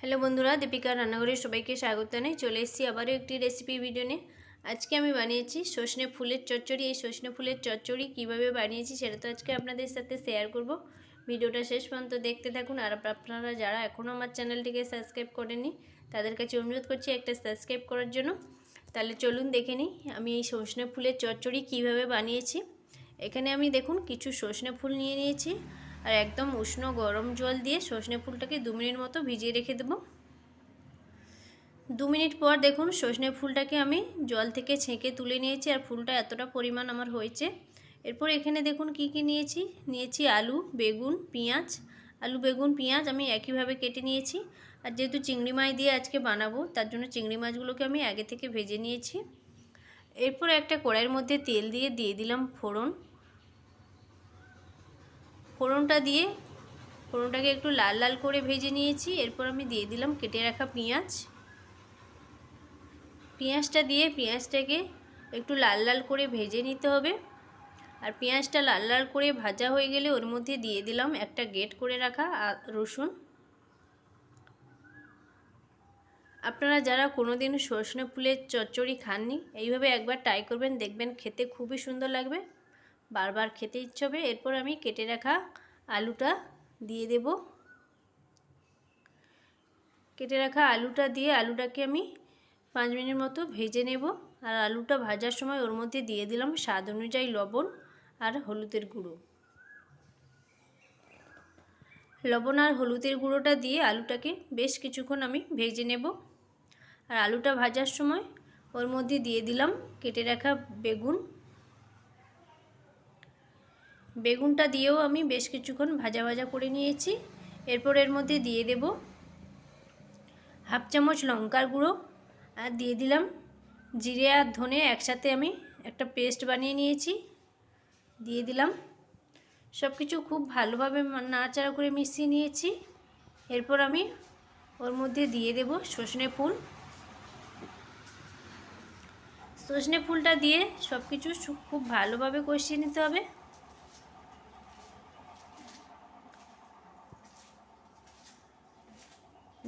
Hello বন্ধুরা, দীপিকা রান্নাঘরে সবাইকে স্বাগত জানাই। চলে এসেছি আবারও একটি রেসিপি ভিডিও নিয়ে। আজকে আমি বানিয়েছি সজনে ফুলের চচ্চড়ি। এই সজনে ফুলের চচ্চড়ি কীভাবে বানিয়েছি সেটা তো আজকে আপনাদের সাথে শেয়ার করব। ভিডিওটা শেষ পর্যন্ত দেখতে থাকুন। আর আপনারা যারা এখনও আমার চ্যানেলটিকে সাবস্ক্রাইব করেননি তাদের কাছে অনুরোধ করছি একটা সাবস্ক্রাইব করার জন্য। তাহলে চলুন দেখে নিই আমি এই সজনে ফুলের চচ্চড়ি কীভাবে বানিয়েছি। এখানে আমি দেখুন কিছু সজনে ফুল নিয়ে নিয়েছি আর একদম উষ্ণ গরম জল দিয়ে সজনে ফুলটাকে 2 মিনিট মতো ভিজিয়ে রেখে দেবো। 2 মিনিট পর দেখুন সজনে ফুলটাকে আমি জল থেকে ছেঁকে তুলে নিয়েছি আর ফুলটা এতটা পরিমাণ আমার হয়েছে। এরপর এখানে দেখুন কি কি নিয়েছি আলু, বেগুন, পেঁয়াজ। আলু, বেগুন, পেঁয়াজ আমি একইভাবে কেটে নিয়েছি। আর যেহেতু চিংড়ি মাছ দিয়ে আজকে বানাবো তার জন্য চিংড়ি মাছগুলোকে আমি আগে থেকে ভেজে নিয়েছি। এরপর একটা কড়াইয়ের মধ্যে তেল দিয়ে দিলাম ফোড়ন। ফোড়নটাকে একটু লাল লাল করে ভেজে নিয়েছি। এরপর আমি দিয়ে দিলাম কেটে রাখা পেঁয়াজটা দিয়ে পেঁয়াজটাকে একটু লাল লাল করে ভেজে নিতে হবে। আর পেঁয়াজটা লাল লাল করে ভাজা হয়ে গেলে ওর মধ্যে দিয়ে দিলাম একটা গ্রেট করে রাখা রসুন। আপনারা যারা কোনোদিন সজনে ফুলের চচ্চড়ি খাননি এইভাবে একবার ট্রাই করবেন, দেখবেন খেতে খুবই সুন্দর লাগবে, বারবার খেতে ইচ্ছে হবে। এরপর আমি কেটে রাখা আলুটা দিয়ে দেব। কেটে রাখা আলুটা দিয়ে আলুটাকে আমি 5 মিনিট মতো ভেজে নেব। আর আলুটা ভাজার সময় ওর মধ্যে দিয়ে দিলাম স্বাদ অনুযায়ী লবণ আর হলুদের গুঁড়ো। লবণ আর হলুদের গুঁড়োটা দিয়ে আলুটাকে বেশ কিছুক্ষণ আমি ভেজে নেব। আর আলুটা ভাজার সময় ওর মধ্যে দিয়ে দিলাম কেটে রাখা বেগুনটা দিয়েও আমি বেশ কিছুক্ষণ ভাজা ভাজা করে নিয়েছি। এরপর এর মধ্যে দিয়ে দেব হাফ চামচ লঙ্কার গুঁড়ো আর দিয়ে দিলাম জিরে আর ধনে একসাথে আমি একটা পেস্ট বানিয়ে নিয়েছি, দিয়ে দিলাম। সব কিছু খুব ভালোভাবে নাড়াচাড়া করে মিশিয়ে নিয়েছি। এরপর আমি ওর মধ্যে দিয়ে দেব সজনে ফুলটা দিয়ে সব কিছু খুব ভালোভাবে কষিয়ে নিতে হবে।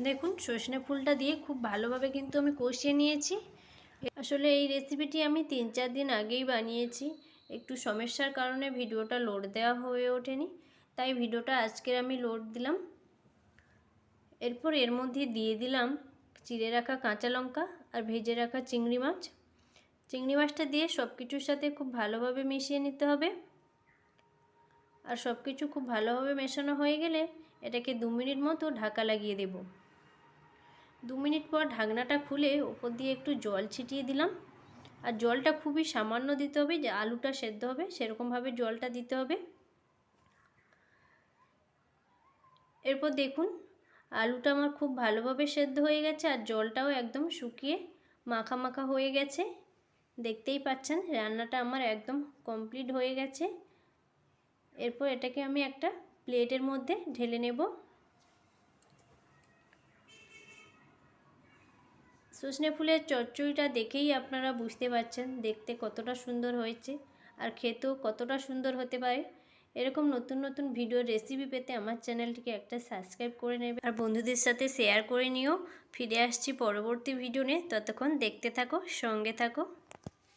দেখুন সজনে ফুলটা দিয়ে খুব ভালোভাবে কিন্তু আমি কষিয়ে নিয়েছি। আসলে এই রেসিপিটি আমি 3-4 দিন আগেই বানিয়েছি, একটু সমস্যার কারণে ভিডিওটা লোড দেওয়া হয়ে ওঠেনি, তাই ভিডিওটা আজকের আমি লোড দিলাম। এরপর এর মধ্যে দিয়ে দিলাম চিড়ে রাখা কাঁচা লঙ্কা আর ভেজে রাখা চিংড়ি মাছটা দিয়ে সব কিছুর সাথে খুব ভালোভাবে মিশিয়ে নিতে হবে। আর সব কিছু খুব ভালোভাবে মেশানো হয়ে গেলে এটাকে 2 মিনিট মতো ঢাকা লাগিয়ে দেব। 2 মিনিট পর ঢাকনাটা খুলে ওপর দিয়ে একটু জল ছিটিয়ে দিলাম। আর জলটা খুবই সামান্য দিতে হবে, যে আলুটা সেদ্ধ হবে সেরকমভাবে জলটা দিতে হবে। এরপর দেখুন আলুটা আমার খুব ভালোভাবে সেদ্ধ হয়ে গেছে আর জলটাও একদম শুকিয়ে মাখা মাখা হয়ে গেছে। দেখতেই পাচ্ছেন রান্নাটা আমার একদম কমপ্লিট হয়ে গেছে। এরপর এটাকে আমি একটা প্লেটের মধ্যে ঢেলে নেব। সজনে ফুলের চচ্চড়িটা দেখেই আপনারা বুঝতে পারছেন দেখতে কতটা সুন্দর হয়েছে আর খেতেও কতটা সুন্দর হতে পারে। এরকম নতুন নতুন ভিডিও রেসিপি পেতে আমার চ্যানেলটিকে একটা সাবস্ক্রাইব করে নেবে আর বন্ধুদের সাথে শেয়ার করে নিও। ফিরে আসছি পরবর্তী ভিডিও নিয়ে, ততক্ষণ দেখতে থাকো, সঙ্গে থাকো।